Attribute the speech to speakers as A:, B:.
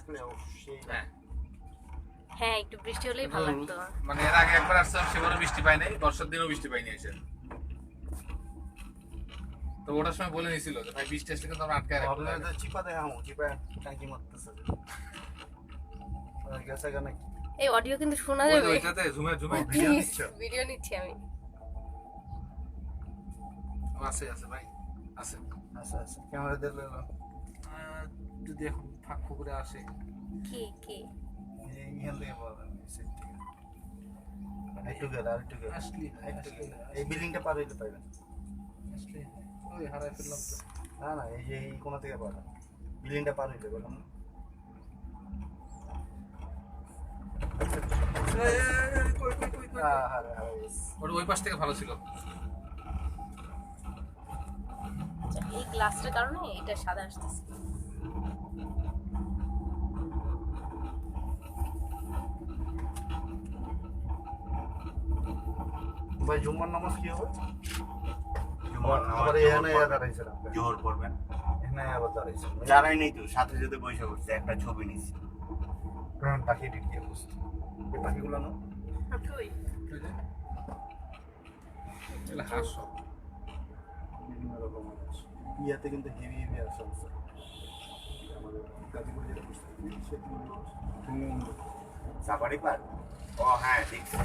A: থাকলেও সেই
B: হ্যাঁ একটু বৃষ্টি হলেই ভালো লাগতো।
C: মানে এর আগে একবার আসছিলাম, সেবারও বৃষ্টি পাই নাই, বর্ষার দিনও বৃষ্টি পাইনি এসে। তো ওটার সময় বলে নিয়েছিল যে ভাই বৃষ্টি আসলে কিন্তু আমরা আটকায় রাখবো।
A: চিপা দেখাবো, চিপা টাঙ্কি মারতেছে গেছে কেন কি
B: এই অডিও কিন্তু শোনা যাবে।
C: ওইটাতে ঝুমে
A: ভিডিও নিচ্ছ?
B: ভিডিও নিচ্ছি আমি।
C: আছে আছে ভাই আছে।
A: আচ্ছা আচ্ছা, ক্যামেরা দিলে
C: যদি এখন ফাঁক ফুকরে আসে
B: কি কি
A: ইহান থেকে পাবেন একটু গেলে আর একটু গেলে
C: আসলি
A: এই বিল্ডিংটা পার হইতে পারবেন।
C: আসলি ওই হারাই ফেললাম তো।
A: না না, এই যে এই কোনা থেকে পাবেন, বিল্ডিংটা পার হইতে পারলাম না।
C: ওটা ওই পাশ থেকে ভালো ছিল।
B: আচ্ছা, এই গ্লাসটার কারণে এটা সাদা আসতেছে।
A: ভাই জুম্মার নামাজ কি হবে?
D: আবার
A: এখানে দাঁড়াইছিলাম,
D: জোহর পড়বেন।
A: এখানে আবার দাঁড়াইছিলাম,
D: জানাই নেই তো, সাথে সাথে বসে পড়ছে, একটা ছবি নিছি।
A: কারণ পাখি টিকিয়ে বসছে। এই পাখিগুলো না
B: কই
C: এগুলো হাঁস সব।
A: বিভিন্ন রকম আছে। ইয়াতে কিন্তু হেভি হেভি আছে আমাদের গাজীপুরে যেটা বসছে সেগুলো
D: সাফারি পার্ক? ও হ্যাঁ, দেখছি।